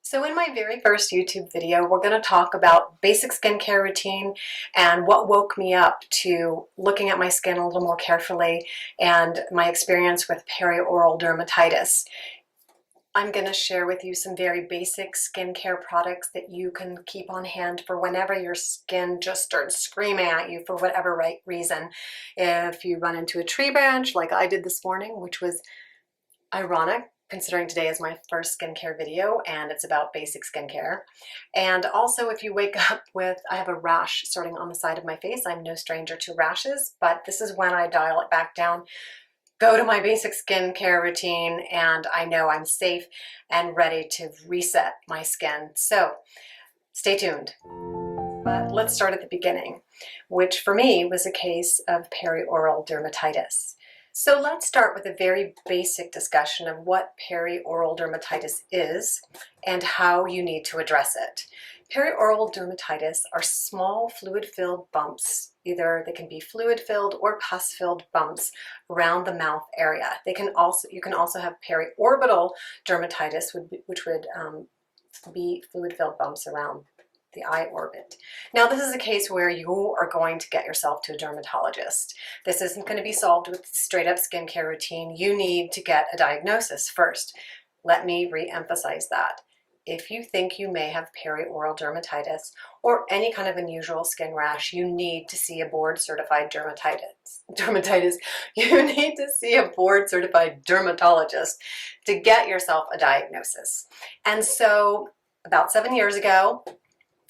So in my very first YouTube video, we're going to talk about basic skincare routine and what woke me up to looking at my skin a little more carefully and my experience with perioral dermatitis. I'm going to share with you some very basic skincare products that you can keep on hand for whenever your skin just starts screaming at you for whatever reason. If you run into a tree branch like I did this morning, which was ironic considering today is my first skincare video and it's about basic skincare. And also if you wake up with, I have a rash starting on the side of my face. I'm no stranger to rashes, but this is when I dial it back down, go to my basic skincare routine, and I know I'm safe and ready to reset my skin. So stay tuned. But let's start at the beginning, which for me was a case of perioral dermatitis. So let's start with a very basic discussion of what perioral dermatitis is and how you need to address it. Perioral dermatitis are small fluid-filled bumps. Either they can be fluid-filled or pus-filled bumps around the mouth area. You can also have periorbital dermatitis, which would be fluid-filled bumps around the eye orbit. Now this is a case where you are going to get yourself to a dermatologist. This isn't going to be solved with straight up skincare routine. You need to get a diagnosis first. Let me re-emphasize that. If you think you may have perioral dermatitis or any kind of unusual skin rash, you need to see a board-certified dermatitis. You need to see a board-certified dermatologist to get yourself a diagnosis. And so about 7 years ago,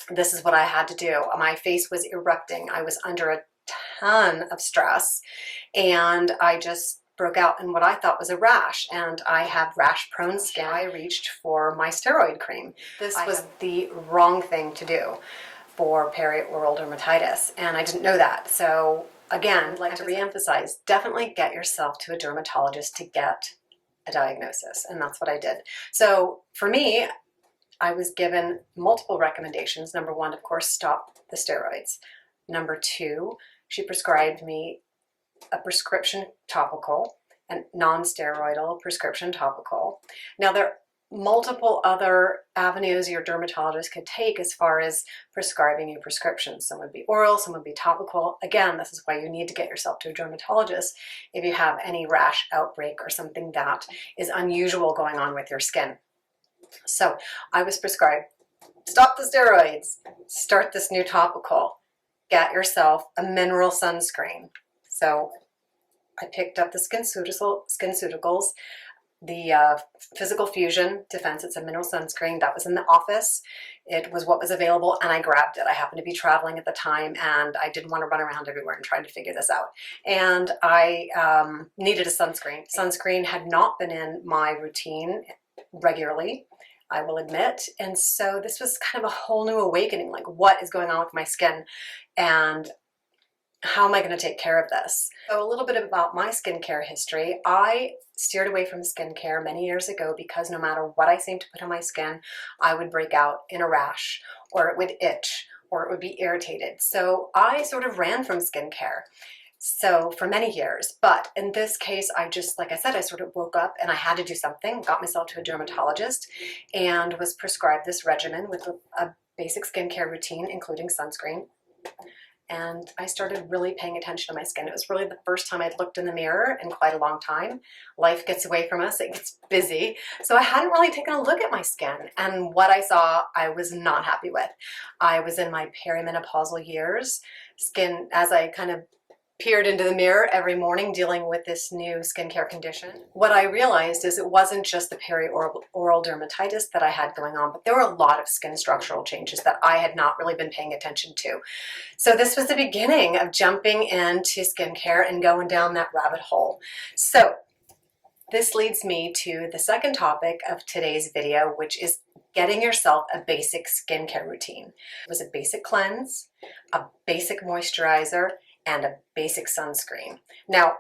this is what I had to do. My face was erupting. I was under a ton of stress and I just broke out in what I thought was a rash, and I have rash-prone skin. I reached for my steroid cream. This was the wrong thing to do for perioral dermatitis, and I didn't know that. So again, I'd like to reemphasize, definitely get yourself to a dermatologist to get a diagnosis, and that's what I did. So for me, I was given multiple recommendations. Number one, of course, stop the steroids. Number two, she prescribed me a prescription topical and non-steroidal prescription topical. Now there are multiple other avenues your dermatologist could take as far as prescribing you prescriptions. Some would be oral, some would be topical. Again, this is why you need to get yourself to a dermatologist if you have any rash outbreak or something that is unusual going on with your skin. So I was prescribed, stop the steroids, start this new topical, get yourself a mineral sunscreen. So I picked up the SkinCeuticals, the Physical Fusion Defense. It's a mineral sunscreen that was in the office. It was what was available and I grabbed it. I happened to be traveling at the time and I didn't want to run around everywhere and trying to figure this out. And I needed a sunscreen. Sunscreen had not been in my routine regularly, I will admit. And so this was kind of a whole new awakening, like what is going on with my skin and how am I going to take care of this? So a little bit about my skincare history. I steered away from skincare many years ago because no matter what I seemed to put on my skin, I would break out in a rash or it would itch or it would be irritated. So I sort of ran from skincare. So for many years, but in this case, I just, like I said, I sort of woke up and I had to do something, got myself to a dermatologist and was prescribed this regimen with a basic skincare routine, including sunscreen. And I started really paying attention to my skin. It was really the first time I'd looked in the mirror in quite a long time. Life gets away from us, it gets busy. So I hadn't really taken a look at my skin, and what I saw, I was not happy with. I was in my perimenopausal years. Skin, as I kind of peered into the mirror every morning dealing with this new skincare condition, what I realized is it wasn't just the perioral dermatitis that I had going on, but there were a lot of skin structural changes that I had not really been paying attention to. So this was the beginning of jumping into skincare and going down that rabbit hole. So this leads me to the second topic of today's video, which is getting yourself a basic skincare routine. It was a basic cleanse, a basic moisturizer, and a basic sunscreen. Now,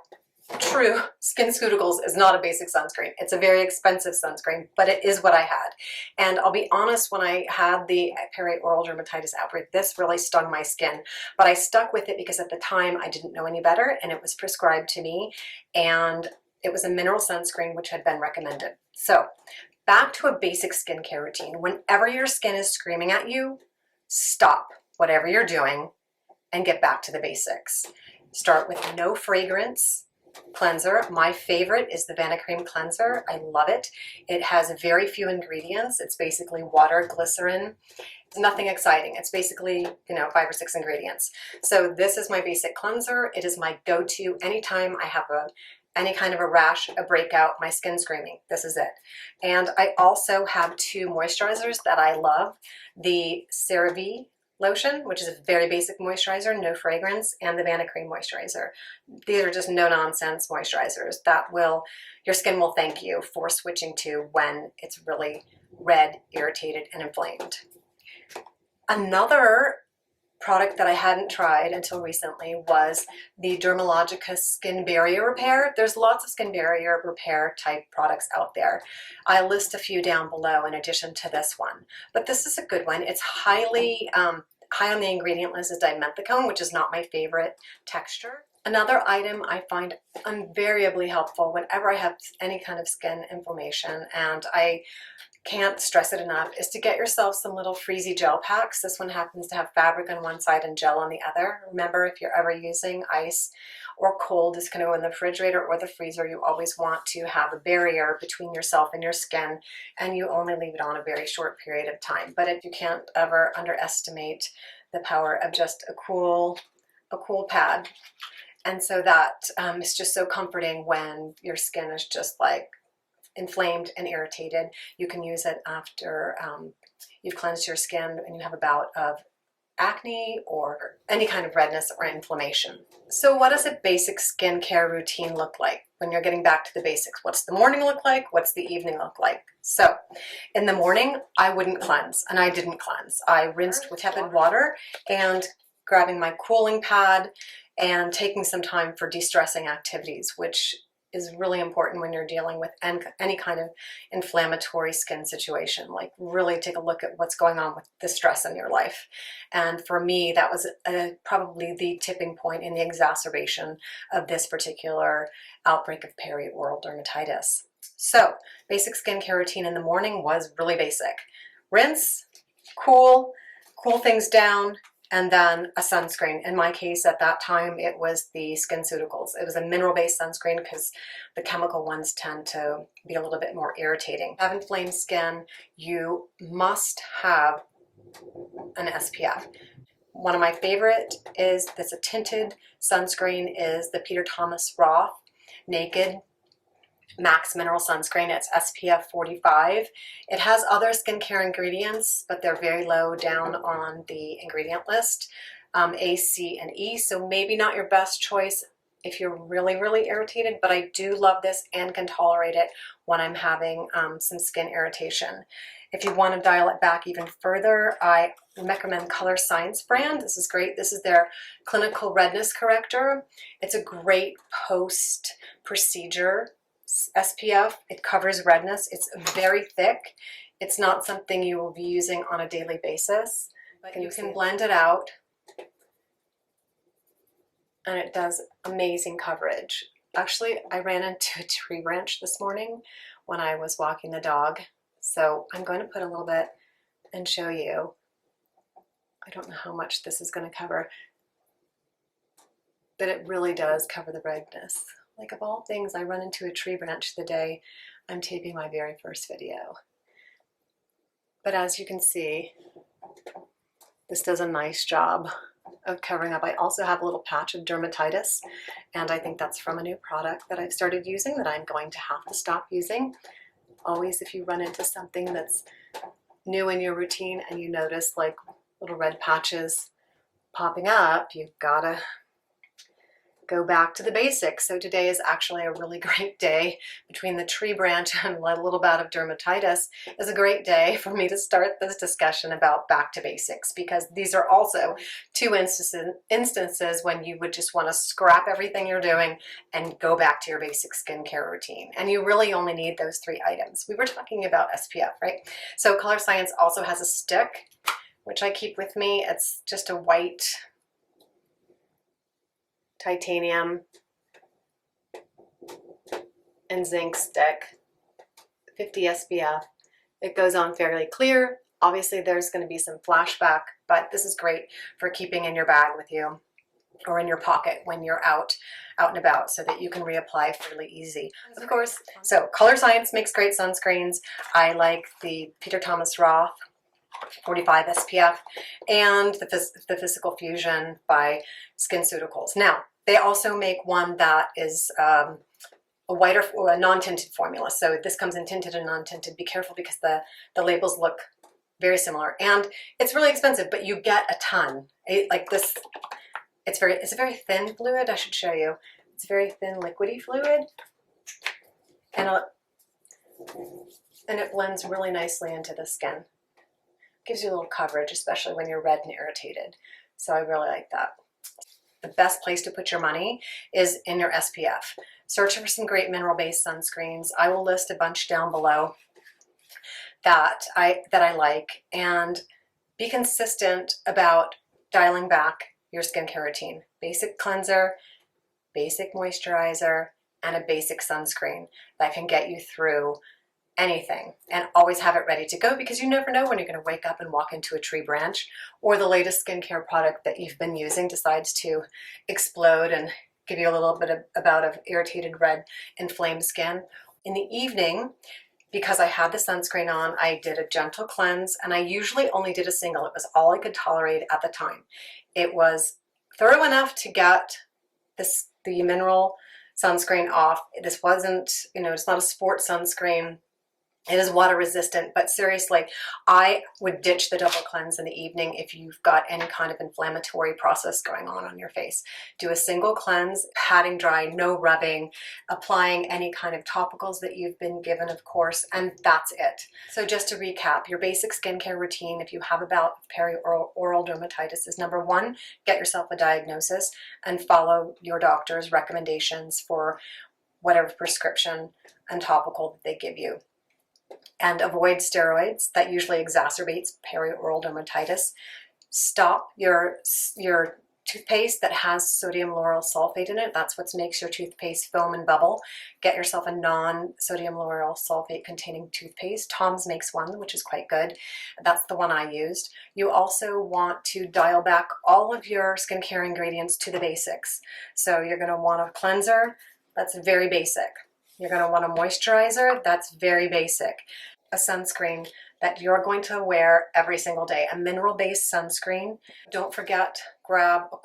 true, SkinCeuticals is not a basic sunscreen. It's a very expensive sunscreen, but it is what I had. And I'll be honest, when I had the perioral dermatitis outbreak, this really stung my skin. But I stuck with it because at the time I didn't know any better and it was prescribed to me. And it was a mineral sunscreen which had been recommended. So back to a basic skincare routine. Whenever your skin is screaming at you, stop whatever you're doing and get back to the basics. Start with no fragrance cleanser. My favorite is the Vanicream cleanser. I love it. It has very few ingredients. It's basically water, glycerin. It's nothing exciting. It's basically, 5 or 6 ingredients. So this is my basic cleanser. It is my go-to anytime I have any kind of a rash, a breakout, my skin screaming. This is it. And I also have 2 moisturizers that I love. The CeraVe lotion, which is a very basic moisturizer, no fragrance, and the Vanicream moisturizer. These are just no-nonsense moisturizers that your skin will thank you for switching to when it's really red, irritated, and inflamed. Another product that I hadn't tried until recently was the Dermalogica Skin Barrier Repair. There's lots of skin barrier repair type products out there. I list a few down below in addition to this one, but this is a good one. It's high on the ingredient list is dimethicone, which is not my favorite texture. Another item I find invariably helpful whenever I have any kind of skin inflammation, and I can't stress it enough, is to get yourself some little freezy gel packs. This one happens to have fabric on one side and gel on the other. Remember, if you're ever using ice or cold is kind of in the refrigerator or the freezer, you always want to have a barrier between yourself and your skin, and you only leave it on a very short period of time. But if you can't ever underestimate the power of just a cool pad. And so that is just so comforting when your skin is just like inflamed and irritated. You can use it after you've cleansed your skin and you have a bout of acne or any kind of redness or inflammation. So what does a basic skincare routine look like when you're getting back to the basics? What's the morning look like? What's the evening look like? So in the morning, I wouldn't cleanse, and I didn't cleanse. I rinsed with tepid water and grabbing my cooling pad and taking some time for de-stressing activities, which is really important when you're dealing with any kind of inflammatory skin situation. Like, really take a look at what's going on with the stress in your life. And for me, that was probably the tipping point in the exacerbation of this particular outbreak of perioral dermatitis. So basic skincare routine in the morning was really basic. Rinse, cool things down, and then a sunscreen. In my case, at that time, it was the SkinCeuticals. It was a mineral-based sunscreen because the chemical ones tend to be a little bit more irritating. If you have inflamed skin, you must have an SPF. One of my favorite is this, a tinted sunscreen, is the Peter Thomas Roth Naked Max Mineral Sunscreen. It's SPF 45. It has other skincare ingredients, but they're very low down on the ingredient list, A, C, and E, so maybe not your best choice if you're really, really irritated, but I do love this and can tolerate it when I'm having some skin irritation. If you want to dial it back even further, I recommend Color Science brand. This is great. This is their Clinical Redness Corrector. It's a great post-procedure SPF. It covers redness. It's very thick. It's not something you will be using on a daily basis, but you can blend it out, and it does amazing coverage. Actually, I ran into a tree branch this morning when I was walking the dog, so I'm going to put a little bit and show you. I don't know how much this is going to cover, but it really does cover the redness. Like, of all things, I run into a tree branch the day I'm taping my very first video. But as you can see, this does a nice job of covering up. I also have a little patch of dermatitis, and I think that's from a new product that I've started using that I'm going to have to stop using. Always, if you run into something that's new in your routine and you notice like little red patches popping up, you've got to go back to the basics. So today is actually a really great day. Between the tree branch and a little bout of dermatitis is a great day for me to start this discussion about back to basics, because these are also 2 instances when you would just want to scrap everything you're doing and go back to your basic skincare routine. And you really only need those 3 items. We were talking about SPF, right? So Color Science also has a stick, which I keep with me. It's just a white titanium and zinc stick, 50 SPF. It goes on fairly clear. Obviously there's going to be some flashback, but this is great for keeping in your bag with you or in your pocket when you're out and about, so that you can reapply fairly easy. Of course, so Color Science makes great sunscreens. I like the Peter Thomas Roth 45 SPF and the Physical Fusion by SkinCeuticals. Now, they also make one that is a whiter, a non-tinted formula. So this comes in tinted and non-tinted. Be careful because the labels look very similar, and it's really expensive, but you get a ton. Like this, it's a very thin fluid. I should show you. It's very thin, liquidy fluid, and it blends really nicely into the skin. Gives you a little coverage, especially when you're red and irritated. So I really like that. The best place to put your money is in your SPF. Search for some great mineral-based sunscreens. I will list a bunch down below that I like, and be consistent about dialing back your skincare routine. Basic cleanser, basic moisturizer, and a basic sunscreen that can get you through anything, and always have it ready to go, because you never know when you're going to wake up and walk into a tree branch, or the latest skincare product that you've been using decides to explode and give you a little bit of a bout of irritated, red, inflamed skin. In the evening, because I had the sunscreen on, I did a gentle cleanse, and I usually only did a single. It was all I could tolerate at the time. It was thorough enough to get the mineral sunscreen off. This wasn't, it's not a sport sunscreen. It is water resistant, but seriously, I would ditch the double cleanse in the evening if you've got any kind of inflammatory process going on your face. Do a single cleanse, patting dry, no rubbing, applying any kind of topicals that you've been given, of course, and that's it. So just to recap, your basic skincare routine, if you have a bout of perioral dermatitis, is number one, get yourself a diagnosis and follow your doctor's recommendations for whatever prescription and topical that they give you. And avoid steroids. That usually exacerbates perioral dermatitis. Stop your toothpaste that has sodium lauryl sulfate in it. That's what makes your toothpaste foam and bubble. Get yourself a non-sodium lauryl sulfate containing toothpaste. Tom's makes one, which is quite good. That's the one I used. You also want to dial back all of your skincare ingredients to the basics. So you're going to want a cleanser. That's very basic. You're going to want a moisturizer. That's very basic. A sunscreen that you're going to wear every single day, a mineral-based sunscreen. Don't forget, grab a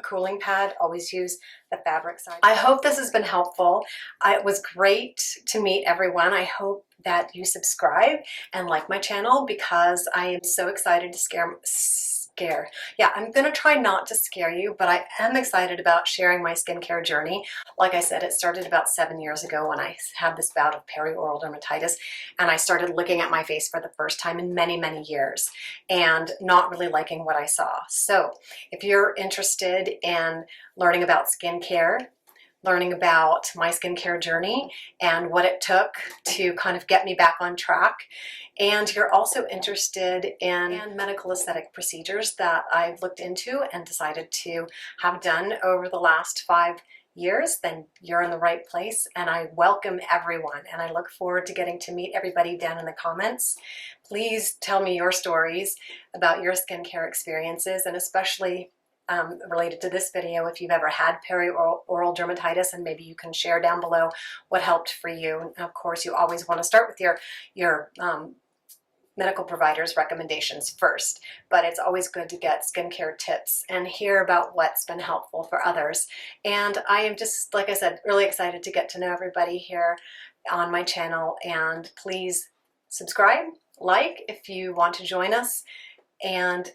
cooling pad. Always use the fabric side. I hope this has been helpful. It was great to meet everyone. I hope that you subscribe and like my channel, because I am so excited to Yeah, I'm gonna try not to scare you, but I am excited about sharing my skincare journey. Like I said, it started about 7 years ago when I had this bout of perioral dermatitis, and I started looking at my face for the first time in many, many years and not really liking what I saw. So if you're interested in learning about skincare, learning about my skincare journey and what it took to kind of get me back on track, and you're also interested in medical aesthetic procedures that I've looked into and decided to have done over the last 5 years, then you're in the right place, and I welcome everyone, and I look forward to getting to meet everybody down in the comments. Please tell me your stories about your skincare experiences, and especially related to this video, if you've ever had perioral dermatitis, and maybe you can share down below what helped for you. And of course, you always want to start with your medical provider's recommendations first, but it's always good to get skincare tips and hear about what's been helpful for others. And I am just, like I said, really excited to get to know everybody here on my channel, and please subscribe, like if you want to join us, and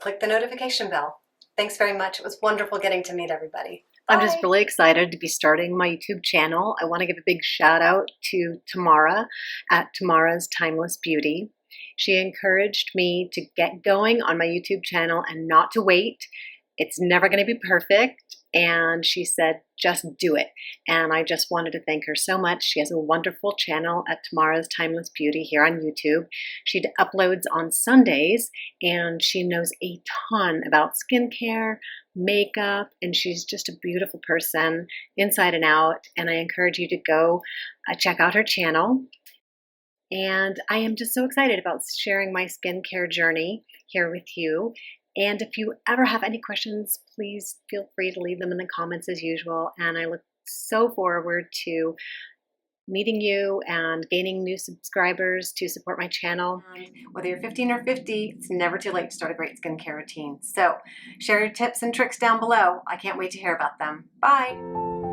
click the notification bell. Thanks very much. It was wonderful getting to meet everybody. Bye. I'm just really excited to be starting my YouTube channel. I want to give a big shout out to Tamara at Tamara's Timeless Beauty. She encouraged me to get going on my YouTube channel and not to wait. It's never going to be perfect. And she said, just do it. And I just wanted to thank her so much. She has a wonderful channel at Tamara's Timeless Beauty here on YouTube. She uploads on Sundays, and she knows a ton about skincare, makeup, and she's just a beautiful person inside and out. And I encourage you to go check out her channel. And I am just so excited about sharing my skincare journey here with you. And if you ever have any questions, please feel free to leave them in the comments as usual. And I look so forward to meeting you and gaining new subscribers to support my channel. And whether you're 15 or 50, it's never too late to start a great skincare routine. So share your tips and tricks down below. I can't wait to hear about them. Bye.